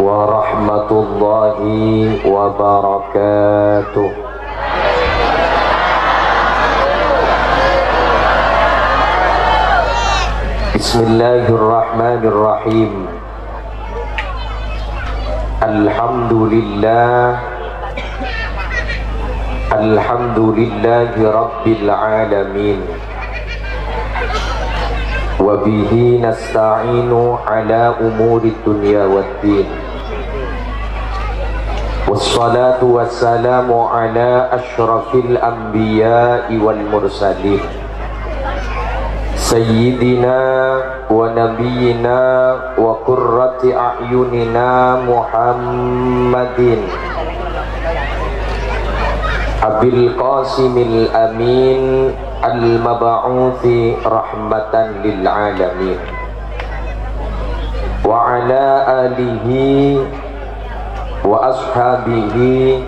warahmatullahi wabarakatuh. Bismillahirrahmanirrahim. Alhamdulillahi rabbil alamin. Wabihi nasta'inu ala umuri dunya waddin. Wassalatu wassalamu ala ashrafil anbiya'i wal mursalin, Sayyidina wa nabiyyina wa qurrati a'yunina Muhammadin Abil Qasimil Amin al-mab'uthi rahmatan lil alamin, wa ala alihi wa ashabihi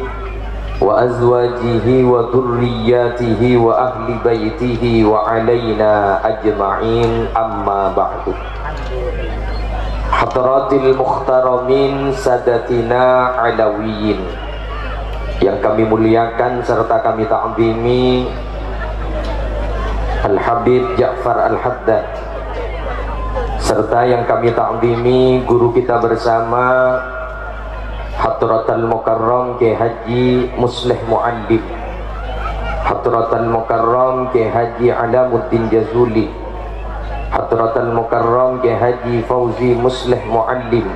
wa azwajihi wa dhurriyyatihi wa ahli baitihi wa alaina ajma'in, amma ba'du. Hadratil mukhtaramin sadatina alawiyin, yang kami muliakan serta kami ta'zimi Al-Habib Ja'far Al-Haddad, serta yang kami ta'zimi guru kita bersama Hadratul Mukarram Kiai Haji Muslih Muallim, Hadratul Mukarram Kiai Haji Alamuddin Jazuli, Hadratul Mukarram Kiai Haji Fauzi Muslih Muallim,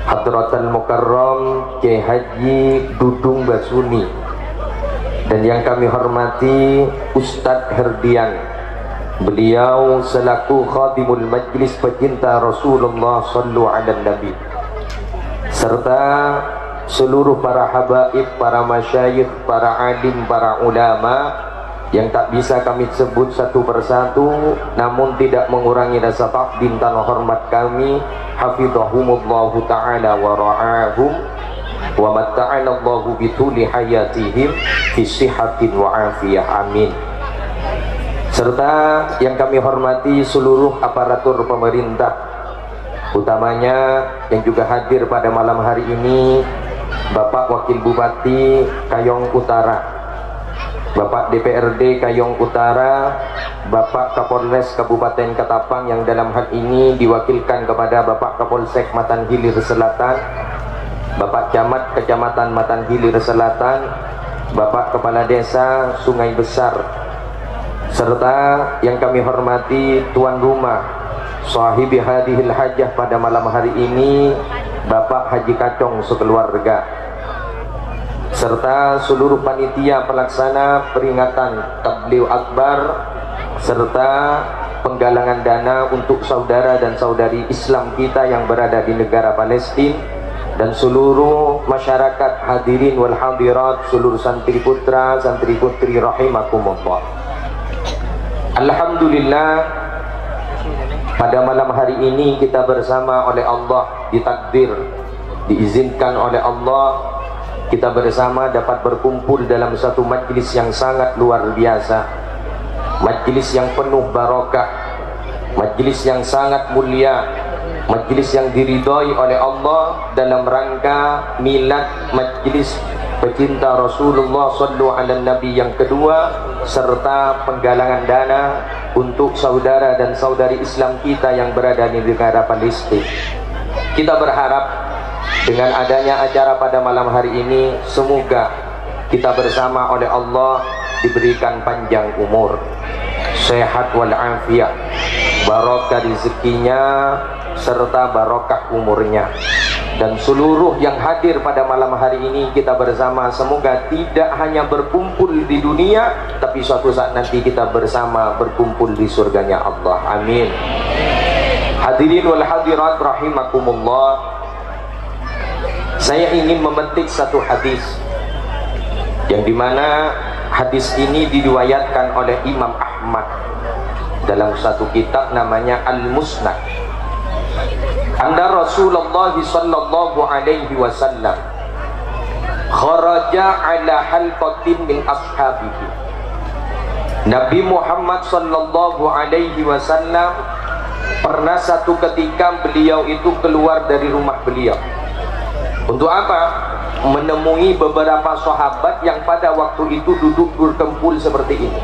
Hadratul Mukarram Kiai Haji Dudung Basuni, dan yang kami hormati Ustadz Herdian, beliau selaku khadimul majlis pecinta Rasulullah sallu ala nabi, serta seluruh para habaib, para masyayikh, para alim, para ulama yang tak bisa kami sebut satu persatu, namun tidak mengurangi rasa takdim dan hormat kami. Hafizahumullahu ta'ala wa ra'ahum wa matta'ana Allahu bituli hayatihim fi sihatin wa afiyah, amin. Serta yang kami hormati seluruh aparatur pemerintah, utamanya yang juga hadir pada malam hari ini Bapak Wakil Bupati Kayong Utara, Bapak DPRD Kayong Utara, Bapak Kapolres Kabupaten Ketapang yang dalam hal ini diwakilkan kepada Bapak Kapolsek Matan Hilir Selatan, Bapak Camat Kecamatan Matan Hilir Selatan, Bapak Kepala Desa Sungai Besar, serta yang kami hormati tuan rumah sahibi hadihil hajah pada malam hari ini Bapak Haji Kacong sekeluarga, serta seluruh panitia pelaksana peringatan Tabligh Akbar, serta penggalangan dana untuk saudara dan saudari Islam kita yang berada di negara Palestina, dan seluruh masyarakat hadirin wal hadirat, seluruh santri putra santri putri rahimakumullah. Alhamdulillah, pada malam hari ini kita bersama oleh Allah, ditakdir, diizinkan oleh Allah, kita bersama dapat berkumpul dalam satu majlis yang sangat luar biasa, majlis yang penuh barokah, majlis yang sangat mulia, majlis yang diridhoi oleh Allah dalam rangka milad majlis pecinta Rasulullah sallu ala nabi yang kedua, serta penggalangan dana untuk saudara dan saudari Islam kita yang berada di negara Palestina. Kita berharap dengan adanya acara pada malam hari ini, semoga kita bersama oleh Allah diberikan panjang umur, sehat walafiat, barokah rezekinya serta barokah umurnya. Dan seluruh yang hadir pada malam hari ini kita bersama, semoga tidak hanya berkumpul di dunia, tapi suatu saat nanti kita bersama berkumpul di surganya Allah, amin. Hadirin wal hadirat rahimakumullah, saya ingin memetik satu hadis yang dimana hadis ini diriwayatkan oleh Imam Ahmad dalam satu kitab namanya Al-Musnad. Anda Rasulullah sallallahu alaihi wasallam kharaja ala halqatin min ashabihi. Nabi Muhammad sallallahu alaihi wasallam pernah satu ketika beliau itu keluar dari rumah beliau. Untuk apa? Menemui beberapa sahabat yang pada waktu itu duduk berkumpul seperti ini.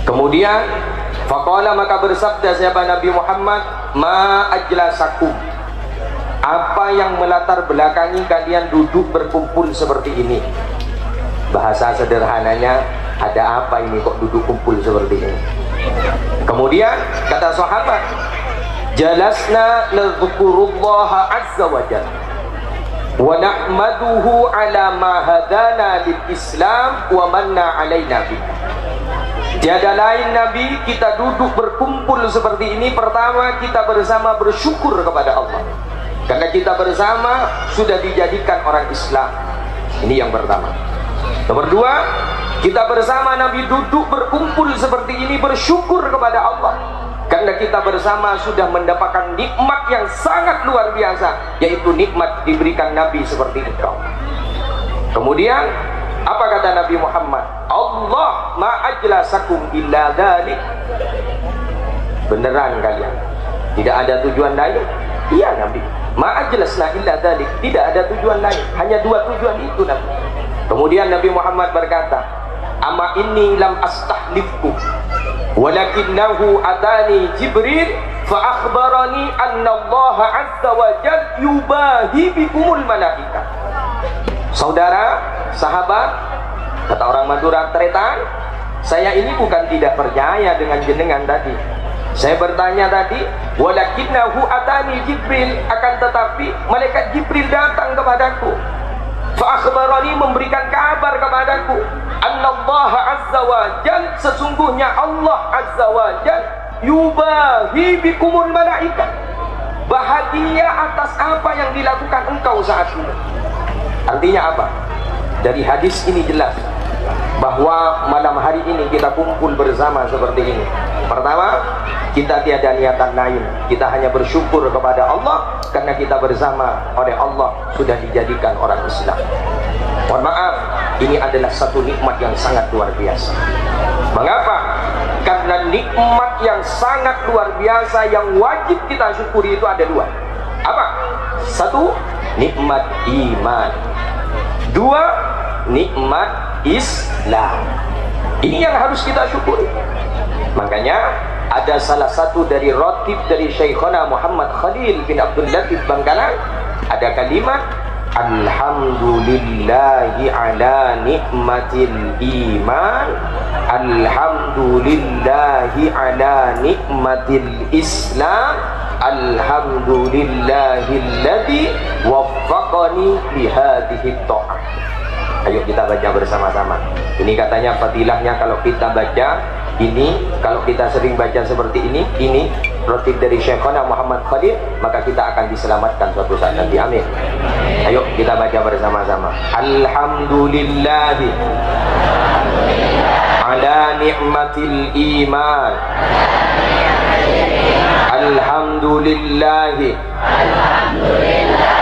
Kemudian faqala, maka bersabda siapa Nabi Muhammad, ma ajlasakum, apa yang melatar belakangi kalian duduk berkumpul seperti ini? Bahasa sederhananya, ada apa ini kok duduk kumpul seperti ini? Kemudian kata sahabat, jalasna nadzukurullaha azza wa jalla wa nahmaduhu ala ma hadana lil Islam wa manna alaina bi. Tiada lain Nabi, kita duduk berkumpul seperti ini. Pertama, kita bersama bersyukur kepada Allah karena kita bersama sudah dijadikan orang Islam. Ini yang pertama. Nomor dua, kita bersama Nabi duduk berkumpul seperti ini bersyukur kepada Allah karena kita bersama sudah mendapatkan nikmat yang sangat luar biasa, yaitu nikmat diberikan Nabi seperti itu. Kemudian apa kata Nabi Muhammad? Allah ma ajlasakum illa dzalik. Beneran kalian tidak ada tujuan lain? Iya Nabi, ma ajlasna illa dzalik, tidak ada tujuan lain, hanya dua tujuan itu Nabi. Kemudian Nabi Muhammad berkata, ama inni lam astahlifkum walakinnahu atani Jibril fa akhbarani anna Allah azza wa jalla yubahi bikumul malaika. Saudara, sahabat, kata orang Madura Tretan, saya ini bukan tidak percaya dengan jenengan tadi. Saya bertanya tadi, walakinnahu atani Jibril, akan tetapi malaikat Jibril datang kepadaku. Fa akhbarani, memberikan kabar kepadaku, annallaha azza wa jalla, sesungguhnya Allah azza wa jalla yubahi bikumul malaika, bahagia atas apa yang dilakukan engkau saat ini. Artinya apa? Dari hadis ini jelas bahwa malam hari ini kita kumpul bersama seperti ini. Pertama, kita tiada niatan lain, kita hanya bersyukur kepada Allah karena kita bersama oleh Allah sudah dijadikan orang Islam. Mohon maaf, ini adalah satu nikmat yang sangat luar biasa. Mengapa? Karena nikmat yang sangat luar biasa yang wajib kita syukuri itu ada dua. Apa? Satu, nikmat iman. Dua, nikmat Islam. Ini yang harus kita syukuri. Makanya ada salah satu dari rotib dari Syekhona Muhammad Khalil bin Abdul Latif Bangkalan, ada kalimat alhamdulillahi ala nikmatil iman, alhamdulillahi ala nikmatil Islam, alhamdulillahilladzi waffaqani lihadhihi ta'ah. Ayo kita baca bersama-sama. Ini katanya fadilahnya kalau kita baca ini, kalau kita sering baca seperti ini rotib dari Syekhona Muhammad Khalil, maka kita akan diselamatkan suatu saat nanti. Amin. Ayo kita baca bersama-sama. Alhamdulillahi ala ni'matil iman, alhamdulillahi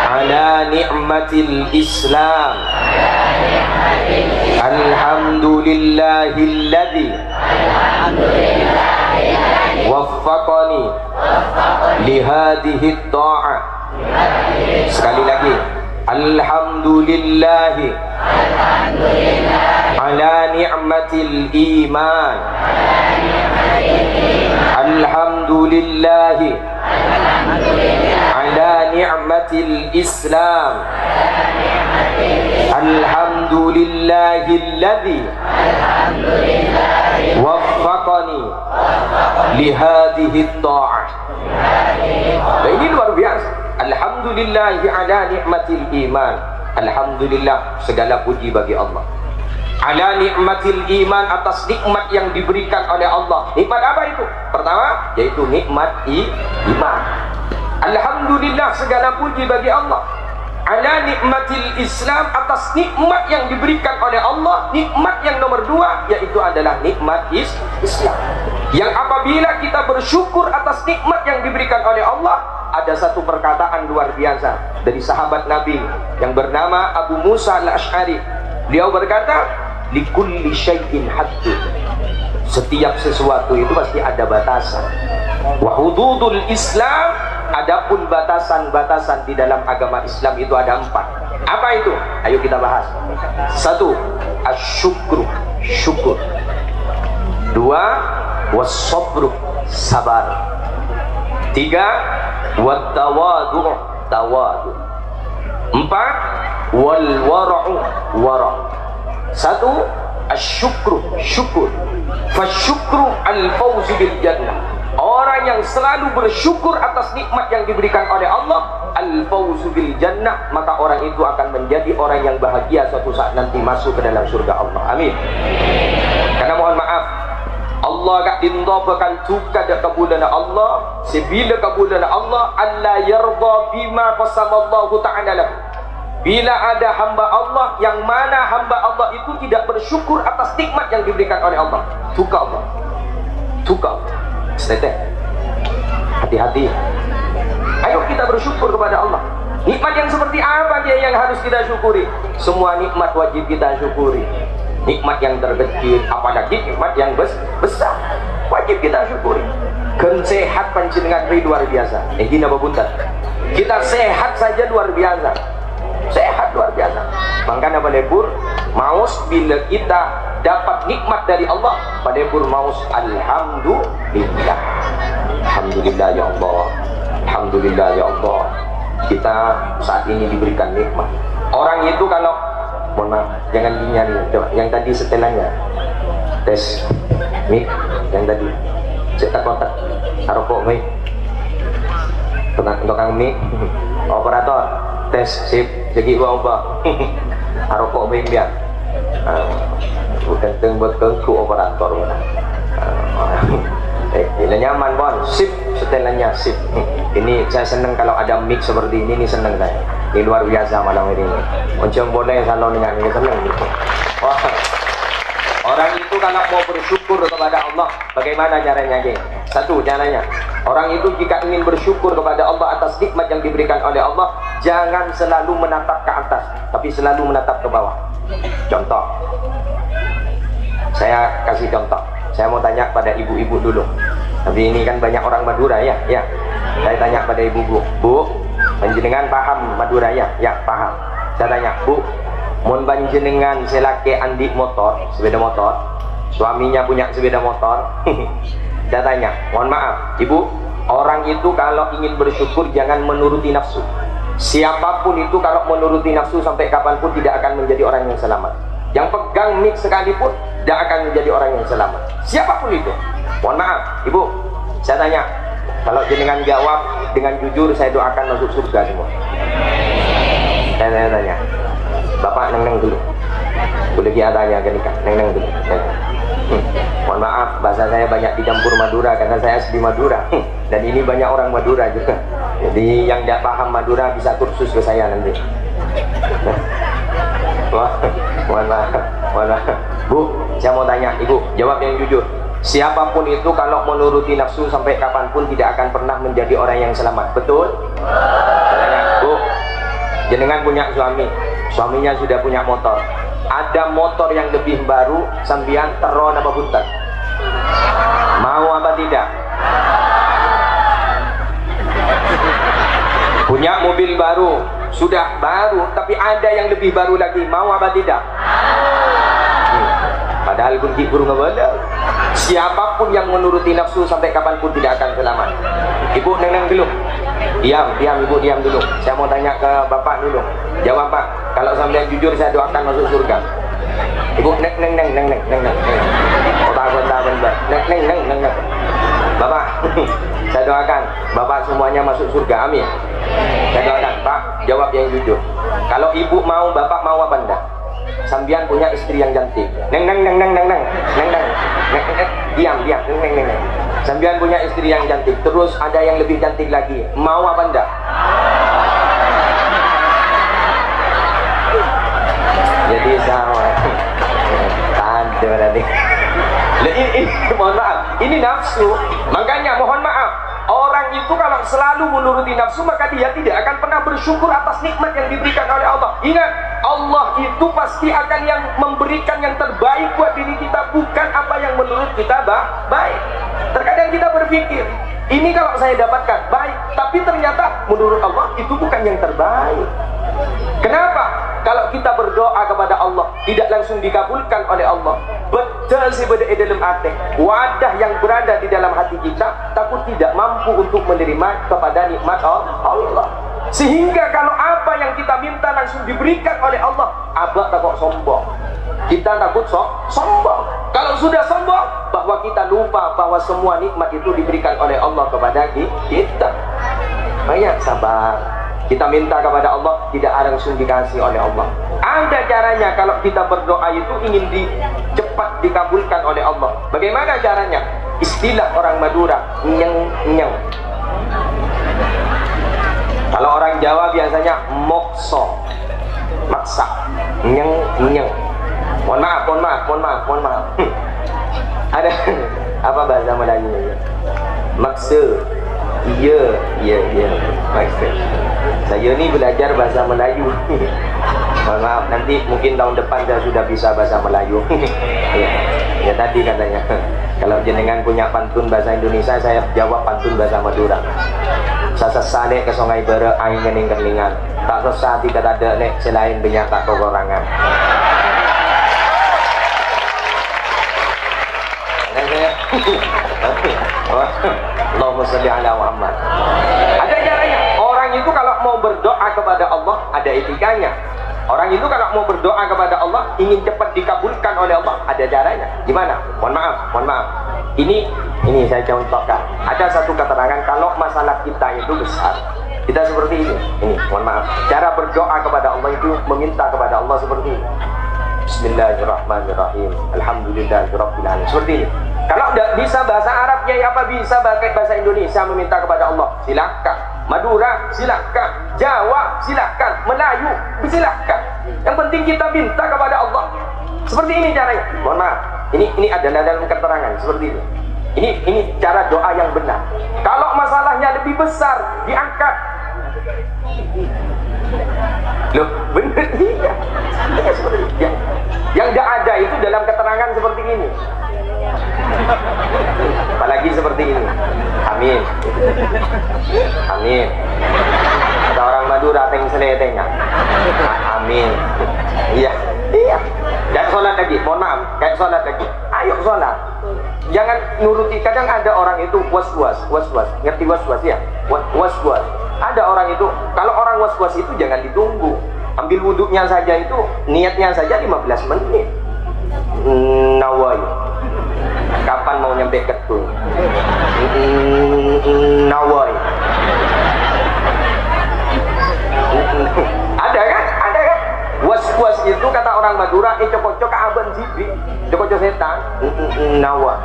ala ni'matil Islam, alhamdulillahilladzi waffaqani lihadhihi ta'ah. Sekali lagi, alhamdulillahi ala ni'matil iman, alhamdulillahi ala ni'matil Islam, alhamdulillahilladzi waffaqani lihadhihi ta'ah. Nah, ini luar biasa. Alhamdulillahi ala ni'matil iman, alhamdulillah segala puji bagi Allah. Ala ni'matil iman, atas nikmat yang diberikan oleh Allah. Nikmat apa itu? Pertama, yaitu nikmat iman. Alhamdulillah segala puji bagi Allah. Ala nikmatil Islam, atas nikmat yang diberikan oleh Allah. Nikmat yang nomor dua yaitu adalah nikmat Islam, yang apabila kita bersyukur atas nikmat yang diberikan oleh Allah, ada satu perkataan luar biasa dari sahabat Nabi yang bernama Abu Musa al-Ash'ari. Beliau berkata, likulli syai'in haddun, setiap sesuatu itu pasti ada batasan. Wa hududul Islam Adapun batasan-batasan di dalam agama Islam itu ada 4. Apa itu? Ayo kita bahas. 1. Asyukru, syukur. 2. Wassabru, sabar. 3. Wattawadu, tawadu. 4. Walwara'u, wara'. 1. Asyukru, syukur. Fasyukru al-fawzu bil jannah. Orang yang selalu bersyukur atas nikmat yang diberikan oleh Allah, al-fawzu bil jannah, maka orang itu akan menjadi orang yang bahagia suatu saat nanti masuk ke dalam surga Allah. Amin. Karena mohon maaf, Allah gak dindapakan juga ada kabulana Allah sebila kabulana Allah alla yarda bima qasamallahu ta'ala lahu. Bila ada hamba Allah yang mana hamba Allah itu tidak bersyukur atas nikmat yang diberikan oleh Allah, tuka Allah, tuka. Setetek, hati-hati. Ayo kita bersyukur kepada Allah. Nikmat yang seperti apa dia yang harus kita syukuri? Semua nikmat wajib kita syukuri. Nikmat yang terkecil, apalagi nikmat yang besar, wajib kita syukuri. Sehat panjenengan luar biasa. Gini apa buntan? Kita sehat saja luar biasa. Sehat luar biasa. Makanya pada lebur maus bila kita dapat nikmat dari Allah, pada lebur maus alhamdulillah. Alhamdulillah ya Allah. Alhamdulillah ya Allah. Kita saat ini diberikan nikmat. Orang itu kalau mohon maaf, jangan dinyari. Coba yang tadi setelannya. Tes mic yang tadi. Cetak kontak. Aroko mic. Tukang mic. Operator. Tes sip. Jadi gua ubah. Aroko mic biar. Bukan tengok ke operator. Nyaman bon, sip, setelannya sip. Ini saya senang kalau ada mic seperti ini senang saya. Ini luar biasa malam ini. Macam boleh salon dengan ini senang gitu. Wah. Orang itu kalau mau bersyukur kepada Allah, bagaimana caranya, geng? 1 caranya. Orang itu jika ingin bersyukur kepada Allah atas nikmat yang diberikan oleh Allah, jangan selalu menatap ke atas, tapi selalu menatap ke bawah. Contoh. Saya kasih contoh. Saya mau tanya pada ibu-ibu dulu. Tapi ini kan banyak orang Madura ya. Ya. Saya tanya pada ibu-ibu, Bu, panjenengan paham Madura ya? Ya, paham. Saya tanya, Bu, mun panjenengan selake andi motor, sepeda motor, suaminya punya sepeda motor. Saya tanya, mohon maaf, Ibu, orang itu kalau ingin bersyukur jangan menuruti nafsu. Siapapun itu kalau menuruti nafsu sampai kapanpun tidak akan menjadi orang yang selamat. Yang pegang mic sekalipun tidak akan menjadi orang yang selamat. Siapapun itu. Mohon maaf, Ibu, saya tanya, kalau jenengan jawab dengan jujur, saya doakan masuk surga semua. Saya tanya, Bapak neng dulu. Boleh kita tanya ke nikah, neng dulu. Mohon maaf, bahasa saya banyak dicampur Madura karena saya asli Madura. Dan ini banyak orang Madura juga. Jadi yang tidak paham Madura bisa kursus ke saya nanti. Wah, mohon maaf. Bu, saya mau tanya, Ibu, jawab yang jujur. Siapapun itu kalau menuruti nafsu sampai kapanpun tidak akan pernah menjadi orang yang selamat. Betul? Tanya, Bu, jenengan punya suami, suaminya sudah punya motor. Ada motor yang lebih baru, sambian teron apa buntan? Mau apa tidak? Punya mobil baru, sudah baru, tapi ada yang lebih baru lagi. Mau apa tidak? Padahal kunci burung nggak. Siapapun yang menuruti nafsu sampai kapanpun tidak akan selamat. Ibu neng dulu. Diam Ibu, diam dulu. Saya mau tanya ke Bapak dulu. Jawab Pak. Kalau sampai jujur saya doakan masuk surga. Ibu neng. Neng. Bapak, saya doakan Bapak semuanya masuk surga. Amin. Saya doakan Pak, jawab yang jujur. Kalau Ibu mau, Bapak mau apa enggak? Sambian punya istri yang cantik. Neng. Diam. Neng. Sambian punya istri yang cantik. Terus ada yang lebih cantik lagi. Mau apa enggak? Jadi sama. Tanda berarti. Ini mohon maaf. Ini nafsu. Makanya mohon maaf. Orang itu kalau selalu menuruti nafsu, maka dia tidak akan pernah bersyukur atas nikmat yang diberikan oleh Allah. Ingat, Allah itu pasti akan yang memberikan yang terbaik buat diri kita, bukan apa yang menurut kita baik. Terkadang kita berpikir, ini kalau saya dapatkan baik, tapi ternyata menurut Allah itu bukan yang terbaik. Kenapa? Kalau kita berdoa kepada Allah tidak langsung dikabulkan oleh Allah, betul sih berada di dalam hati, wadah yang berada di dalam hati kita takut tidak mampu untuk menerima kepada nikmat Allah. Sehingga kalau apa yang kita minta langsung diberikan oleh Allah, abah takut sombong. Kita takut sombong. Kalau sudah sombong, bahwa kita lupa bahwa semua nikmat itu diberikan oleh Allah kepada kita. Banyak sabar. Kita minta kepada Allah tidak langsung dikasih oleh Allah. Ada caranya kalau kita berdoa itu ingin cepat dikabulkan oleh Allah. Bagaimana caranya? Istilah orang Madura, nyeng. Kalau orang Jawa biasanya mokso, maksa, nyeng. Mohon maaf. Ada apa bahasa Melayu? Maksa. Iya. Maksa. Saya ni belajar bahasa Melayu. Mohon maaf, nanti mungkin tahun depan saya sudah bisa bahasa Melayu. ya tadi katanya. Kalau jenengan punya pantun bahasa Indonesia, saya jawab pantun bahasa Madura. Sasa sane ke sungai bare aing ngening kelingan. Tak sesati kata ada nek selain banyak tak kekurangan. Allahumma sholli ala Muhammad. Ada caranya. Orang itu kalau mau berdoa kepada Allah ada etikanya. Orang itu kalau mau berdoa kepada Allah ingin cepat dikabulkan oleh Allah ada caranya. Gimana? Mohon maaf. Ini saya contohkan. Ada satu keterangan kalau masalah kita itu besar, kita seperti ini. Ini, mohon maaf. Cara berdoa kepada Allah itu meminta kepada Allah seperti ini. Bismillahirrahmanirrahim. Alhamdulillahirabbil alamin. Seperti ini. Kalau tidak bisa bahasa Arab, ya apa bisa pakai bahasa Indonesia meminta kepada Allah? Silakan. Madura, silakan. Jawa, silakan. Melayu, silakan. Yang penting kita minta kepada Allah. Seperti ini caranya. Mohon maaf. Ini adalah dalam keterangan seperti ini. Ini cara doa yang benar. Kalau masalahnya lebih besar, diangkat. Loh, benar iya. Seperti ini. Yang tidak ada itu dalam keterangan seperti ini. Apalagi seperti ini. Amin. Ada orang Madura teng seletenya. Amin. Iya. Jangan sholat lagi. Mohon maaf. Jangan sholat lagi. Ayo sholat. Jangan nuruti. Kadang ada orang itu was-was. Ngerti was-was ya? Was-was. Ada orang itu. Kalau orang was-was itu jangan ditunggu. Ambil wuduknya saja itu, niatnya saja 15 menit. Nawai. Kapan mau nyampe ketul? Nawai. Ada kan? Was-was itu kata orang Madura, cocok aben jibi, cocok setan. Nawa.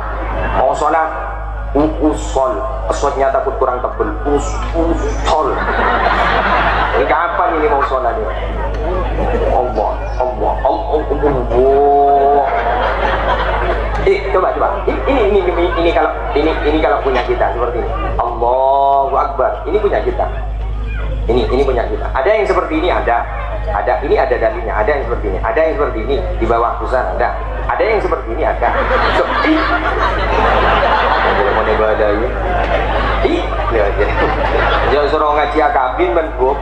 Mau sholat, usol. Pesotnya takut kurang tebel. Usol. Ini kapan ini mau sholat ini? Allah. Coba. Ini kalau punya kita seperti ini. Allahu Akbar. Ini punya kita. Ini punya kita. Ada yang seperti ini ada. Ini ada dalilnya. Ada yang seperti ini. Ada yang seperti ini di bawah pusat ada. Ada yang seperti ini ada. Jangan suruh ngaji akabin menbuk.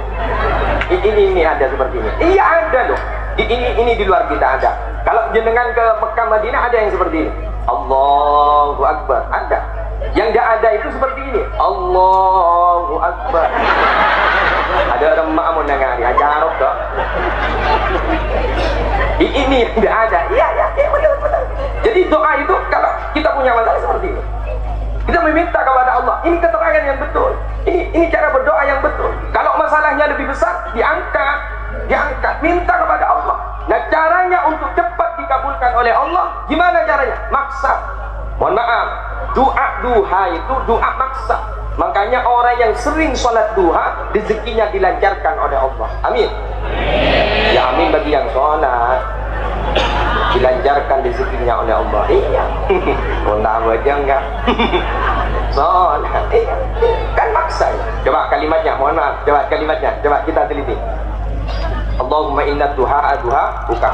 Ini ada seperti ini. Iya ada loh. Ini di luar kita ada. Kalau jenengan ke Mekah Madinah ada yang seperti ini. Allahu Akbar ada. Yang tidak ada itu seperti ini. Allahu Akbar. Ada remak mau nengari aja Arab toh. Ini tidak ada. Iya betul. Jadi doa itu kalau kita punya masalah seperti ini, kita meminta kepada Allah. Ini keterangan yang betul. Ini cara berdoa yang betul. Kalau masalahnya lebih besar, diangkat, minta kepada Allah. Nah, caranya untuk cepat dikabulkan oleh Allah, gimana caranya? Maksa. Mohon maaf, doa duha itu doa maksa. Makanya orang yang sering sholat duha, rezekinya dilancarkan oleh Allah. Amin. Ya amin bagi yang sholat, dilancarkan rezekinya oleh Allah. Iya. Mau tahu aja enggak? Sholat. Iya. Kan maksa. Coba kalimatnya, mohon maaf. Coba kalimatnya. Coba kita teliti. Allahumma inna duha buka.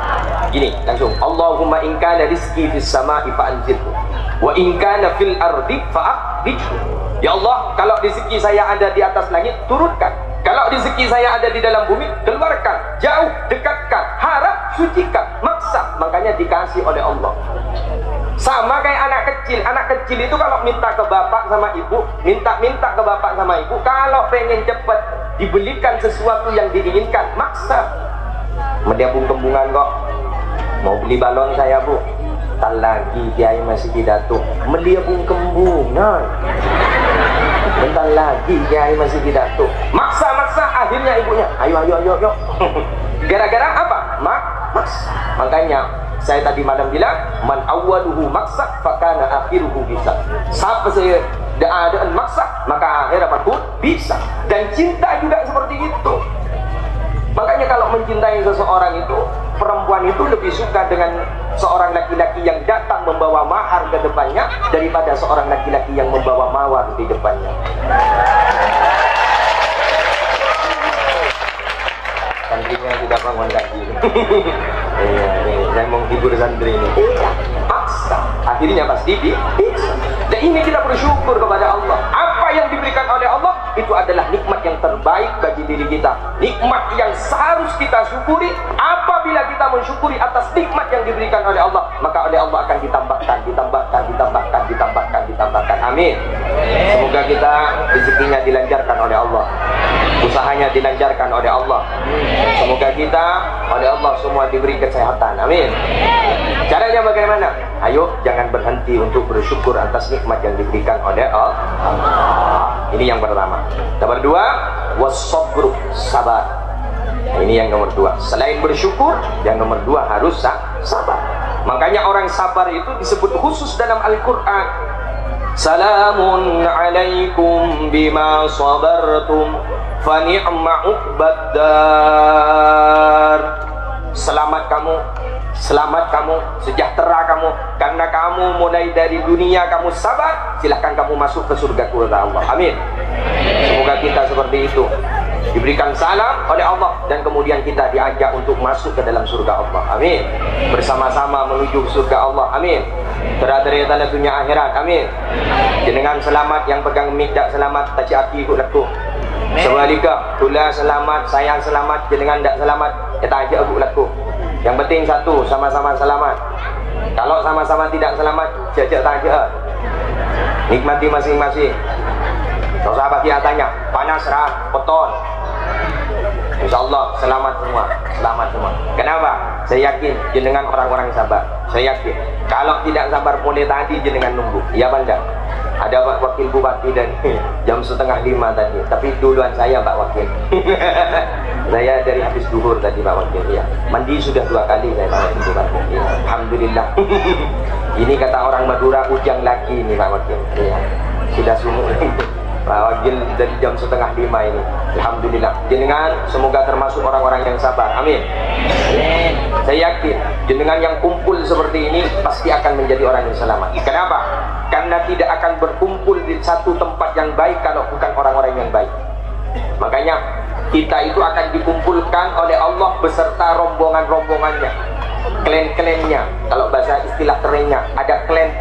Gini, langsung. Allahumma in kana rizqi fis sama'i fa'anzilhu wa in kana fil ardi fa'aqbidhu. Ya Allah, kalau rezeki saya ada di atas langit, turunkan. Kalau rezeki saya ada di dalam bumi, keluarkan, jauh, dekatkan, harap, sucikan, maksa. Makanya dikasih oleh Allah. Sama kayak anak kecil itu kalau minta ke bapak sama ibu, minta ke bapak sama ibu, kalau pengen cepat dibelikan sesuatu yang diinginkan, maksa. Mendiabung kembungan kok, mau beli balon saya bu, tak lagi kiai masih pidato, mendiabung kembungan. Bentar lagi kiai masih pidato, maksa, akhirnya ibunya, ayo. Gara-gara apa? Maksa. Makanya saya tadi malam bilang, man awwaluhu maksa fakana akhiruhu bisa. Siapa saya keadaan maksa, maka akhirnya pun bisa. Dan cinta juga seperti itu. Makanya kalau mencintai seseorang itu, perempuan itu lebih suka dengan seorang laki-laki yang datang membawa mahar ke depannya daripada seorang laki-laki yang membawa mawar di depannya. Santrinya tidak bangun lagi. Iya, saya mau hibur santri ini. Paksa, akhirnya pasti bisa. Dan ini kita bersyukur kepada Allah. Apa yang diberikan oleh Allah itu adalah nikmat yang terbaik bagi diri kita. Nikmat yang seharus kita syukuri. Apabila kita mensyukuri atas nikmat yang diberikan oleh Allah, maka oleh Allah akan ditambahkan. Amin. Semoga kita rezekinya dilancarkan oleh Allah, usahanya dilancarkan oleh Allah. Semoga kita oleh Allah semua diberi kesehatan. Amin. Caranya bagaimana? Ayo jangan berhenti untuk bersyukur atas nikmat yang diberikan oleh Allah. Ini yang pertama. Nomor dua, was-sabru, sabar. Nah, ini yang nomor dua. Selain bersyukur, yang nomor dua harus sabar. Makanya orang sabar itu disebut khusus dalam Al-Quran. Salamun alaikum bima sabartum fa ni'ma uqbaddar. Selamat kamu, sejahtera kamu, karena kamu mulai dari dunia kamu sabar, silahkan kamu masuk ke surga Allah. Amin. Semoga kita seperti itu, diberikan salam oleh Allah dan kemudian kita diajak untuk masuk ke dalam surga Allah. Amin. Bersama-sama menuju surga Allah. Amin. Terada dunia akhirat. Amin. Jenengan selamat, yang pegang mic tak selamat, taci aki ikut laku. Sebaliknya, tula selamat, sayang selamat, jenengan tak selamat, kita ajak ikut laku. Yang penting satu, sama-sama selamat. Kalau sama-sama tidak selamat, jajak tajak. Nikmati masing-masing. Kalau sahabat dia tanya, panas rah, kotor. InsyaAllah selamat semua. Kenapa? Saya yakin jenengan orang-orang sabar. Saya yakin. Kalau tidak sabar mulai tadi jenengan nunggu. Ya banda. Ada Pak Wakil Bupati dan jam 4:30 tadi. Tapi duluan saya Pak Wakil. Saya dari habis duhur tadi Pak Wakil. Ya. Mandi sudah 2 kali saya Pak Wakil Bupati. Ya. Alhamdulillah. Ini kata orang Madura ujang lagi nih Pak Wakil. Ya. Sudah sumuk. Pak Wakil dari jam 4:30 ini. Alhamdulillah. Jenengan semoga termasuk orang-orang yang sabar. Amin. Saya yakin jenengan yang kumpul seperti ini pasti akan menjadi orang yang selamat. Kenapa? Karena tidak akan berkumpul di satu tempat yang baik kalau bukan orang-orang yang baik. Makanya kita itu akan dikumpulkan oleh Allah beserta rombongan-rombongannya, klan-klannya. Kalau bahasa istilah kerennya, ada klan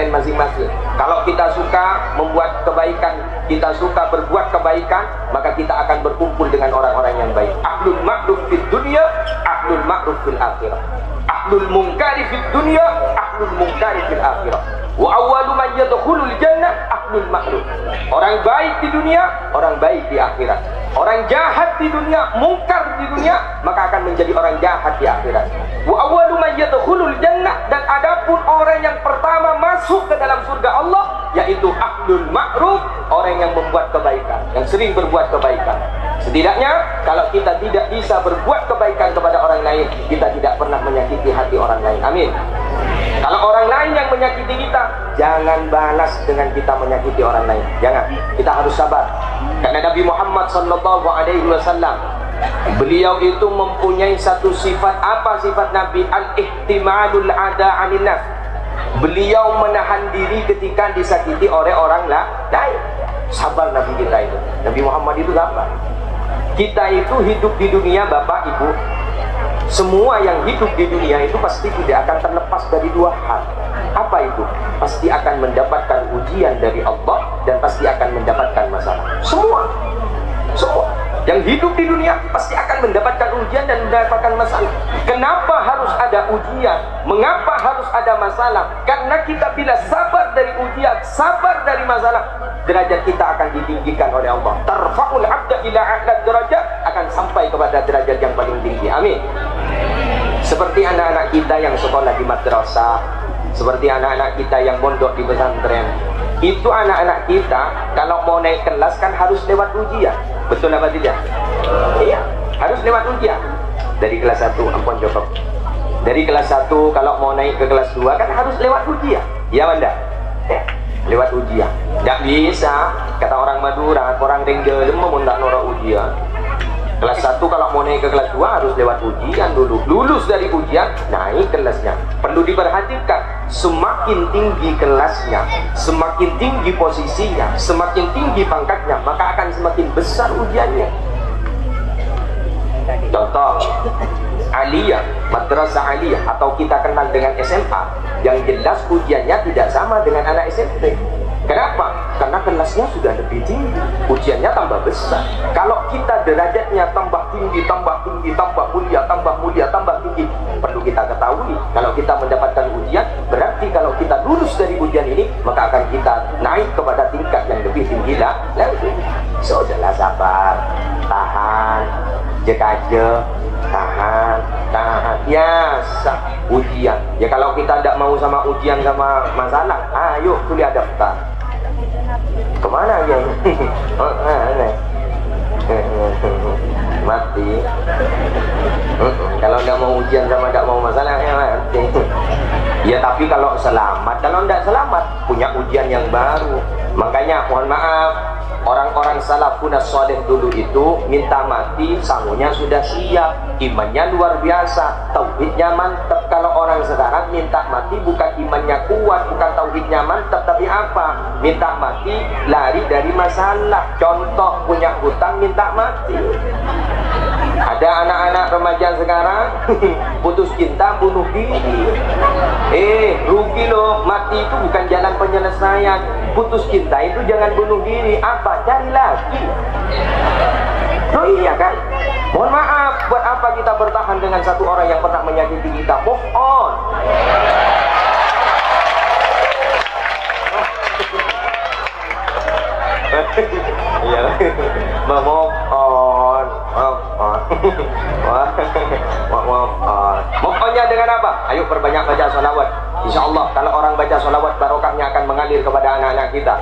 masing-masing. Kalau kita suka membuat kebaikan, kita suka berbuat kebaikan, maka kita akan berkumpul dengan orang-orang yang baik. Ahlul ma'ruf fid dunya, ahlul ma'ruf fil akhirah. Ahlul munkari fid dunya, ahlul munkari fil akhirah. Wa awwalu man yadkhulul jannah ahlul ma'ruf. Orang baik di dunia, orang baik di akhirat. Orang jahat di dunia, mungkar di dunia, maka akan menjadi orang jahat di akhirat. Wa awwalu man yadkhulul jannah, dan adapun orang yang pertama masuk ke dalam surga Allah yaitu ahlul ma'ruf, orang yang membuat kebaikan, yang sering berbuat kebaikan. Setidaknya kalau kita tidak bisa berbuat kebaikan kepada orang lain, kita tidak pernah menyakiti hati orang lain. Amin. Kalau orang lain yang menyakiti kita, jangan balas dengan kita menyakiti orang lain. Jangan. Kita harus sabar. Karena Nabi Muhammad SAW, beliau itu mempunyai satu sifat. Apa sifat Nabi? Al-ihtimalul ada aninnas. Beliau menahan diri ketika disakiti oleh orang lain. Sabar Nabi kita itu. Nabi Muhammad itu sabar. Kita itu hidup di dunia, Bapak Ibu, semua yang hidup di dunia itu pasti tidak akan terlepas dari 2 hal. Apa itu? Pasti akan mendapatkan ujian dari Allah dan pasti akan mendapatkan masalah. Semua. Yang hidup di dunia pasti akan mendapatkan ujian dan mendapatkan masalah. Kenapa harus ada ujian? Mengapa harus ada masalah? Karena kita bila sabar dari ujian, sabar dari masalah, derajat kita akan ditinggikan oleh Allah. Tarfa'ul abda ila a'la derajat, akan sampai kepada derajat yang paling tinggi. Amin. Seperti anak-anak kita yang sekolah di madrasah, seperti anak-anak kita yang mondok di pesantren. Itu anak-anak kita kalau mau naik kelas kan harus lewat ujian. Betul apa tidak? Iya, harus lewat ujian. Dari kelas 1, ampun Joko. Dari kelas 1 kalau mau naik ke kelas 2 kan harus lewat ujian. Ya Banda? Ya, lewat ujian. Tidak bisa, kata orang Madura, orang Renggel mau tidak norak ujian. Kelas 1 kalau mau naik ke kelas 2 harus lewat ujian dulu. Lulus dari ujian, naik kelasnya. Perlu diperhatikan, semakin tinggi kelasnya, semakin tinggi posisinya, semakin tinggi pangkatnya, maka akan semakin besar ujiannya. Contoh, Aliyah, Madrasah Aliyah, atau kita kenal dengan SMA, yang jelas ujiannya tidak sama dengan anak SMP. Kenapa? Karena kelasnya sudah lebih tinggi, ujiannya tambah besar. Kalau kita derajatnya tambah tinggi, tambah tinggi, tambah mulia, tambah mulia, tambah tinggi, perlu kita ketahui, kalau kita mendapatkan ujian, berarti kalau kita lulus dari ujian ini, maka akan kita naik kepada tingkat yang lebih tinggi lah. Sudahlah sabar, tahan, jekaje, tahan, biasa ujian. Ya kalau kita tidak mau sama ujian sama masalah, ayo kuliah daftar. Kemana ya? Mati. Kalau tidak mau ujian sama tidak mau masalah, ya mati. Ya tapi kalau selamat, kalau tidak selamat, punya ujian yang baru. Makanya mohon maaf, orang-orang salafun saleh dulu itu minta mati, sangunya sudah siap, imannya luar biasa, tauhidnya mantap. Kalau orang sekarang minta mati bukan imannya kuat, bukan tauhidnya mantap, tapi apa? Minta mati lari dari masalah. Contoh, punya hutang minta mati. Ada anak-anak remaja sekarang putus cinta bunuh diri. Rugi loh, mati itu bukan jalan penyelesaian. Putus cinta itu jangan bunuh diri. Apa? Cari lagi. Oh iya kan? Mohon maaf, buat apa kita bertahan dengan satu orang yang pernah menyakiti kita? Move on. Iya, move on. Move onnya dengan apa? Ayo perbanyak baca sholawat. Insya Allah kalau orang baca sholawat, barokahnya akan mengalir kepada anak-anak kita.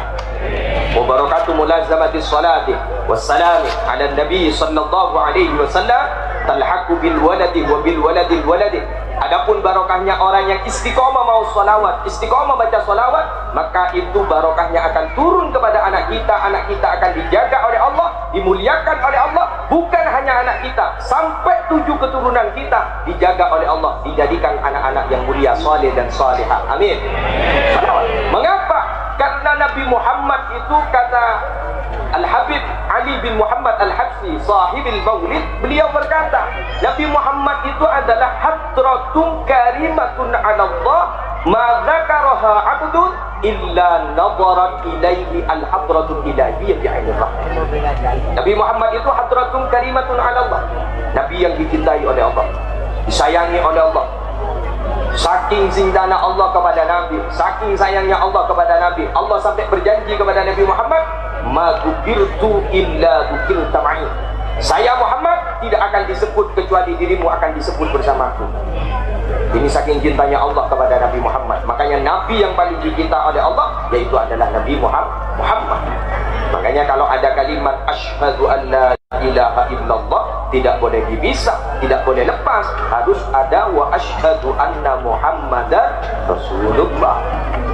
Wabarakatuh mulazamati sholati wassalami ala nabi sallallahu alaihi wasallam talhaqu bil waladi wa bil waladil waladi. Adapun barokahnya orang yang istiqomah mau sholawat, istiqomah baca sholawat, maka itu barokahnya akan turun kepada anak kita akan dijaga oleh Allah, dimuliakan oleh Allah. Bukan hanya anak kita, sampai 7 keturunan kita dijaga oleh Allah, dijadikan anak-anak yang mulia, saleh dan salihah. Amin. Sholawat. Mengapa? Karena Nabi Muhammad itu, kata Al-Habib Ali bin Muhammad Al-Habsyi, sahibil maulid, beliau berkata, Nabi Muhammad itu adalah hadratun karimatun ala Allah, ma dzakaraha 'abdun illa nadharat ilaihi al-hadratul ilahiyyah bi'ainir rahmah. Nabi Muhammad itu hadratun karimatun ala Allah, nabi yang dicintai oleh Allah, disayangi oleh Allah. Saking cintanya Allah kepada Nabi, saking sayangnya Allah kepada Nabi, Allah sampai berjanji kepada Nabi Muhammad, ma dzukirtu illa dzukirta ma'i. Saya Muhammad tidak akan disebut kecuali dirimu akan disebut bersamaku. Ini saking cintanya Allah kepada Nabi Muhammad. Makanya Nabi yang paling dicinta oleh Allah yaitu adalah Nabi Muhammad. Makanya kalau ada kalimat asyhadu an la ilaha illallah, tidak boleh dipisah, tidak boleh lepas, harus ada wa asyhadu anna Muhammadan Rasulullah.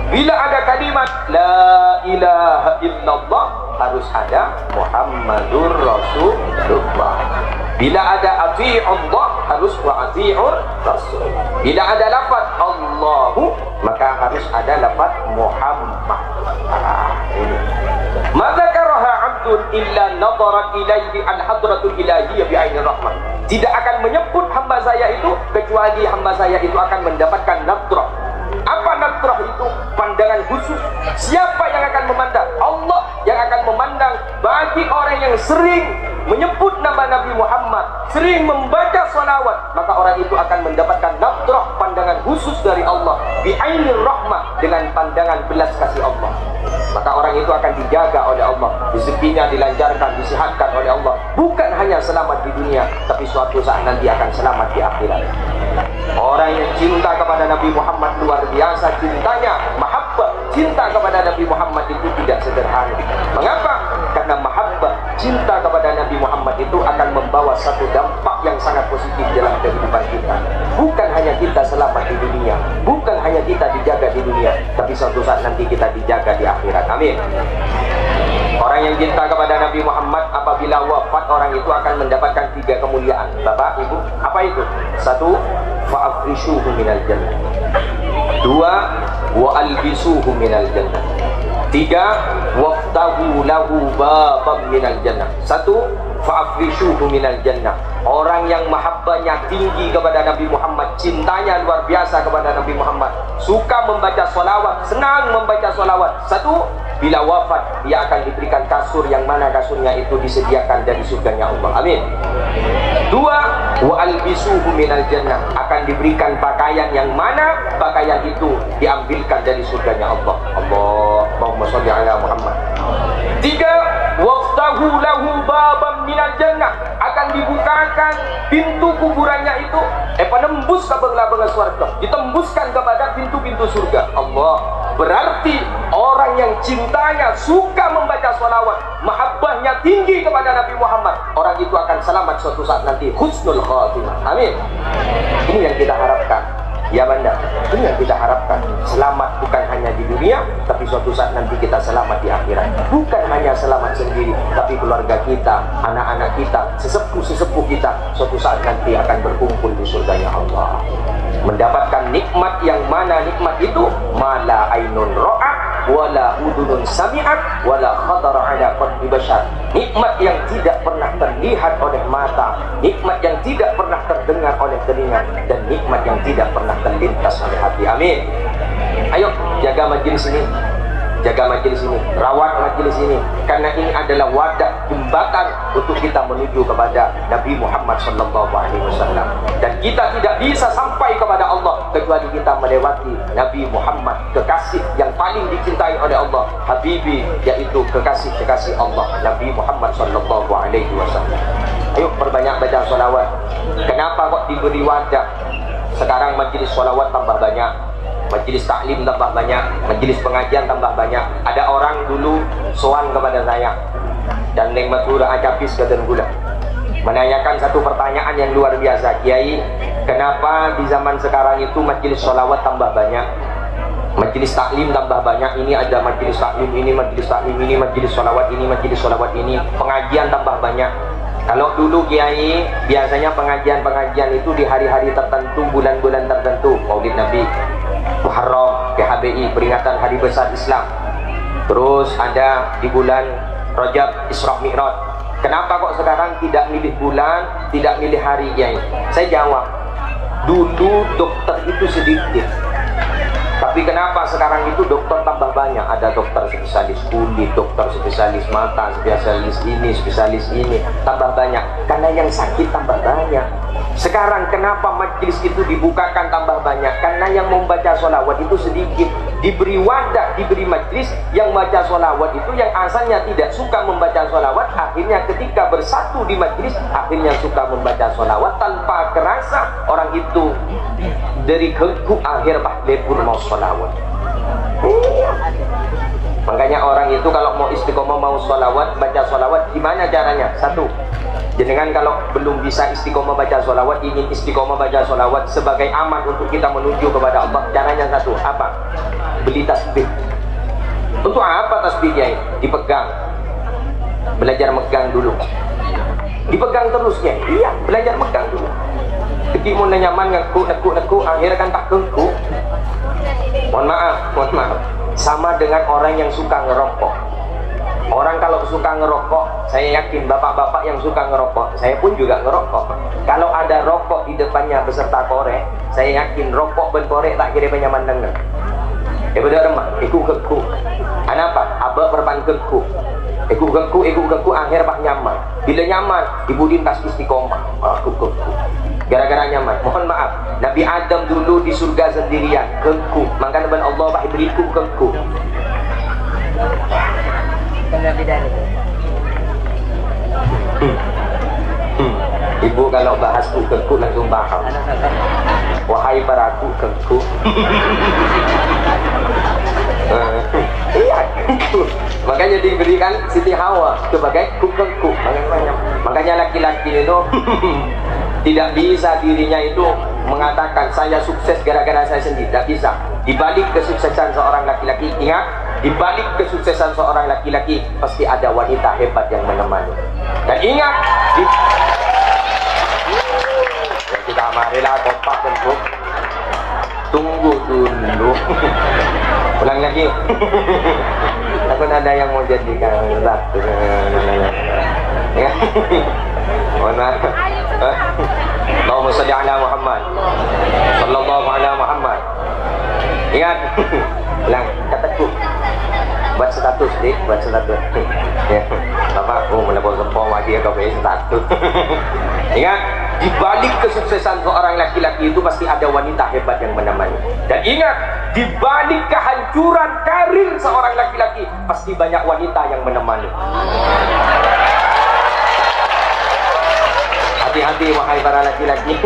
Bila ada kalimat la ilaha illallah, harus ada Muhammadur Rasulullah. Bila ada ati'ullah, harus wa ati'ur Rasul. Bila ada lafaz Allahu, maka harus ada lafaz Muhammad. Ini. Maka karaha 'abdun illa nadarat ilaihi al-hadratul ilahiyyah bi'ainir rahmah. Tidak akan menyebut hamba saya itu kecuali hamba saya itu akan mendapatkan nadrah. Apa nadrah itu? Pandangan khusus. Siapa yang akan memandang? Allah yang akan memandang bagi orang yang sering menyebut nama Nabi Muhammad, sering membaca salawat, maka orang itu akan mendapatkan nadrah, pandangan khusus dari Allah, bi'ainir rahmah, dengan pandangan belas kasih Allah. Maka orang itu akan dijaga oleh Allah, rezekinya dilancarkan, disehatkan oleh Allah, bukan hanya selamat di dunia, tapi suatu saat nanti akan selamat di akhirat. Orang yang cinta kepada Nabi Muhammad luar biasa cintanya, mahabbah, cinta kepada Nabi Muhammad itu tidak sederhana. Mengapa? Karena mahabbah, cinta kepada Nabi Muhammad itu akan membawa satu dampak yang sangat positif dalam kehidupan kita. Bukan hanya kita selamat di dunia, bukan hanya kita dijaga di dunia, tapi suatu saat nanti kita dijaga di akhirat. Amin. Orang yang cinta kepada Nabi Muhammad, apabila wafat, orang itu akan mendapatkan 3 kemuliaan. Bapak, Ibu, apa itu? 1. Fa'afrishuhu minal jannah. 2. Wa'albisuhu minal jannah. 3. Waftahu lahu babam minal jannah. 1. Fa'afrishuhu minal jannah. Orang yang mahabbahnya tinggi kepada Nabi Muhammad, cintanya luar biasa kepada Nabi Muhammad, suka membaca sholawat, senang membaca sholawat. 1. Bila wafat, dia akan diberikan kasur yang mana kasurnya itu disediakan dari surganya Allah. Amin. 2. Wa albisuhu minal jannah, akan diberikan pakaian yang mana pakaian itu diambilkan dari surganya Allah. Allahumma sholli ala Muhammad. 3. Waftahu lahu babam minal jannah, akan dibukakan pintu kuburannya itu, penembus ke belah-belah surga, ditembuskan kepada pintu-pintu surga. Allah, berarti orang yang cintanya suka membaca sholawat, mahabbahnya tinggi kepada Nabi Muhammad, orang itu akan selamat suatu saat nanti, husnul khatimah. Amin. Ini yang kita harapkan, ya Banda. Ini yang kita harapkan, selamat bukan hanya di dunia, tapi suatu saat nanti kita selamat di akhirat. Bukan hanya selamat sendiri, tapi keluarga kita, anak-anak kita, sesepuh-sesepuh kita, suatu saat nanti akan berkumpul di surganya Allah, mendapatkan nikmat yang mana nikmat itu mala ainun ra'at wala udunun sami'at wala khatara ala qalbi bashar. Nikmat yang tidak pernah terlihat oleh mata, nikmat yang tidak pernah terdengar oleh telinga, dan nikmat yang tidak pernah terlintas oleh hati. Amin. Ayo jaga majelis ini, jaga majelis ini, rawat majelis ini, karena ini adalah wadah jembatan untuk kita menuju kepada Nabi Muhammad SAW. Dan kita tidak bisa sampai kepada Allah kecuali kita melewati Nabi Muhammad, kekasih yang paling dicintai oleh Allah, Habibi, yaitu kekasih-kekasih Allah, Nabi Muhammad SAW. Ayo perbanyak baca sholawat. Kenapa kok diberi wadah? Sekarang majelis sholawat tambah banyak, majelis taklim tambah banyak, majelis pengajian tambah banyak. Ada orang dulu sowan kepada saya dan Neng Matura Acapis ke Gula, menanyakan satu pertanyaan yang luar biasa. Kiai, kenapa di zaman sekarang itu majelis sholawat tambah banyak, majelis taklim tambah banyak? Ini ada majelis taklim ini, majelis taklim ini, majelis sholawat ini, majelis sholawat ini, pengajian tambah banyak. Kalau dulu Kiai, biasanya pengajian-pengajian itu di hari-hari tertentu, bulan-bulan tertentu, Maulid Nabi, Muharram, PHBI, peringatan Hari Besar Islam. Terus ada di bulan Rajab, Isra Mi'raj. Kenapa kok sekarang tidak milih bulan, tidak milih hari, Kiai? Saya jawab, dulu dokter itu sedikit, tapi kenapa sekarang itu dokter tambah banyak? Ada dokter spesialis kulit, dokter spesialis mata, spesialis ini, tambah banyak. Karena yang sakit tambah banyak. Sekarang kenapa majelis itu dibukakan tambah banyak? Karena yang membaca sholawat itu sedikit. Diberi wadah, diberi majelis yang baca sholawat itu, yang asalnya tidak suka membaca sholawat, akhirnya ketika bersatu di majelis, akhirnya suka membaca sholawat. Tanpa kerasa orang itu dari keku akhir lebur mau sholawat. Makanya orang itu kalau mau istiqomah, mau sholawat, baca sholawat, gimana caranya? Satu, jenengan kalau belum bisa istiqomah baca sholawat, ingin istiqomah baca sholawat sebagai aman untuk kita menuju kepada Allah, caranya satu, apa? Beli tasbih. Untuk apa tasbihnya? Dipegang, belajar megang dulu, dipegang terusnya. Iya, belajar megang dulu. Ketika mau nyaman ngaku, akhirnya kan tak kengku. Mohon maaf. Sama dengan orang yang suka ngerokok. Orang kalau suka ngerokok, saya yakin bapak-bapak yang suka ngerokok, saya pun juga ngerokok. Kalau ada rokok di depannya beserta korek, saya yakin rokok ben korek tak kira penyaman denger. Benar mah, iku keku. Kenapa? Abah perpan keku. Ego akhir bah nyaman. Bila nyaman, ibu din kas istiqomah. Gara-gara nyaman. Mohon maaf, Nabi Adam dulu di surga sendirian, kengku. Maka Allah bah beriku kengku. Nabi Dani. Ibu kalau bahas kengku langsung paham. Wahai paraku kengku. Iya, makanya diberikan Siti Hawa sebagai kengku. Makanya laki-laki itu tidak bisa dirinya itu mengatakan saya sukses gara-gara saya sendiri. Tidak bisa. Di balik kesuksesan seorang laki-laki, ingat, di balik kesuksesan seorang laki-laki pasti ada wanita hebat yang menemani. Dan ingat, ya kita marilah kompak tentu. Tunggu dulu. Ulang lagi. Takut ada yang mau jadikan satu. Ya. Mana? Allahumma shalli ala Muhammad. Sallallahu ala Muhammad. Ingat. Ulang kataku. Buat status deh, buat status. Ya. Bapak, menepuk sempong wajib kau beri status. Ingat, di balik kesuksesan seorang laki-laki itu pasti ada wanita hebat yang menemani. Dan ingat, di balik kehancuran karir seorang laki-laki pasti banyak wanita yang menemani. Hati-hati wahai para laki-laki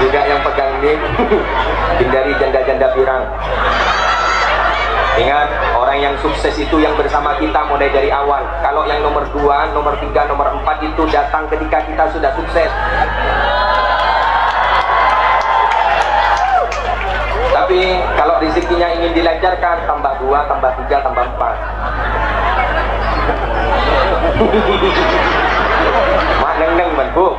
juga yang pegang ini. Hindari janda-janda pirang. Ingat, orang yang sukses itu yang bersama kita mulai dari awal. Kalau yang nomor 2, nomor 3, nomor 4 itu datang ketika kita sudah sukses. Tapi kalau rezekinya ingin dilancarkan, tambah 2, tambah 3, tambah 4. Mak neng-neng bu.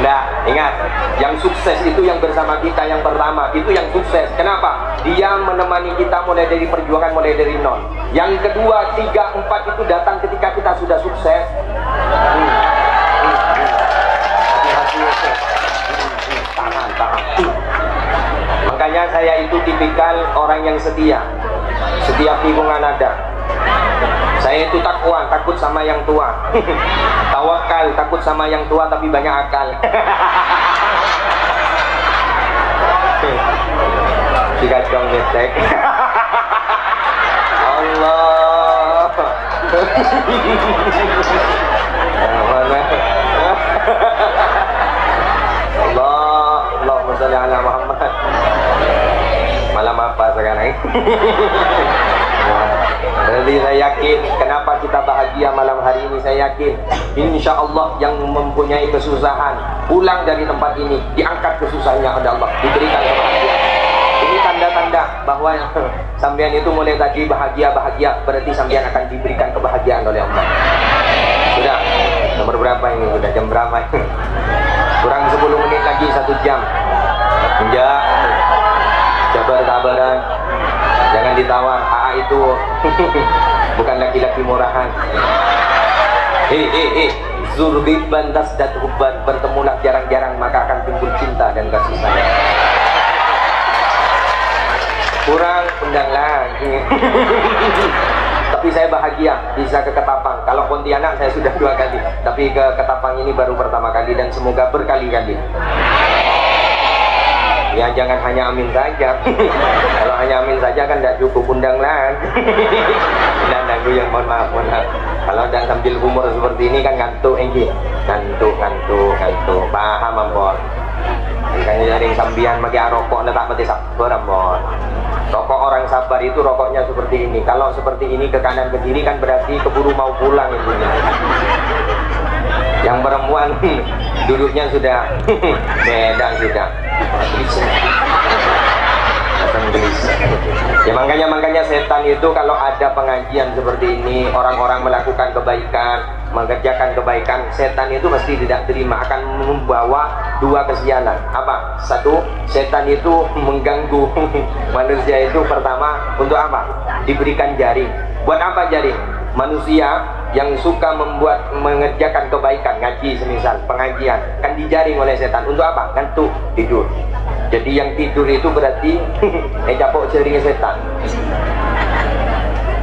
Nah, ingat, yang sukses itu yang bersama kita yang pertama, itu yang sukses. Kenapa? Dia menemani kita mulai dari perjuangan, mulai dari nol. Yang kedua, 3, 4 itu datang ketika kita sudah sukses. Hati-hati. Tahan. Makanya saya itu tipikal orang yang setia. Setiap lingkungan ada. Saya itu takwa, takut sama yang tua. Tawakal, takut sama yang tua tapi banyak akal. Jika dong ngetek. Allah. Mana? Allahumma shalli ala Muhammad. Malam apa sekarang? Jadi saya yakin kenapa kita bahagia malam hari ini. Saya yakin insya Allah yang mempunyai kesusahan pulang dari tempat ini diangkat kesusahannya oleh Allah, diberikan kebahagiaan. Ini tanda-tanda bahwa sampean itu mulai tadi bahagia berarti sampean akan diberikan kebahagiaan oleh Allah. Sudah nomor berapa ini? Sudah jam berapa? Kurang 10 menit lagi, 1 jam. Ya, sabar-sabaran. Jangan ditawar, AA itu bukan laki-laki murahan. Zurbib bantas dan hubban, bertemulah jarang-jarang maka akan timbul cinta dan kasih sayang. Kurang undang lagi. Tapi saya bahagia bisa ke Ketapang. Kalau Pontianak saya sudah 2 kali, tapi ke Ketapang ini baru pertama kali dan semoga berkali-kali. Ya jangan hanya amin saja. Kalau hanya amin saja kan tidak cukup, undang lagi. Dan aku yang mohon maaf. Kalau tidak sambil humor seperti ini kan ngantuk ini. Ngantuk. Paham ampun. Kan jaring sambian pakai rokok tak mati sabar ampun. Rokok orang sabar itu rokoknya seperti ini. Kalau seperti ini ke kanan ke kiri kan berarti keburu mau pulang ibunya. Yang perempuan duduknya sudah beda sudah. Ya makanya setan itu kalau ada pengajian seperti ini, orang-orang melakukan kebaikan, mengerjakan kebaikan, setan itu pasti tidak terima, akan membawa 2 kesialan. Apa? 1, setan itu mengganggu manusia itu pertama untuk apa? Diberikan jaring. Buat apa jaring? Manusia yang suka mengerjakan kebaikan, ngaji semisal, pengajian, kan dijaring oleh setan. Untuk apa? Ngantuk, tidur. Jadi yang tidur itu berarti capok jaringnya setan.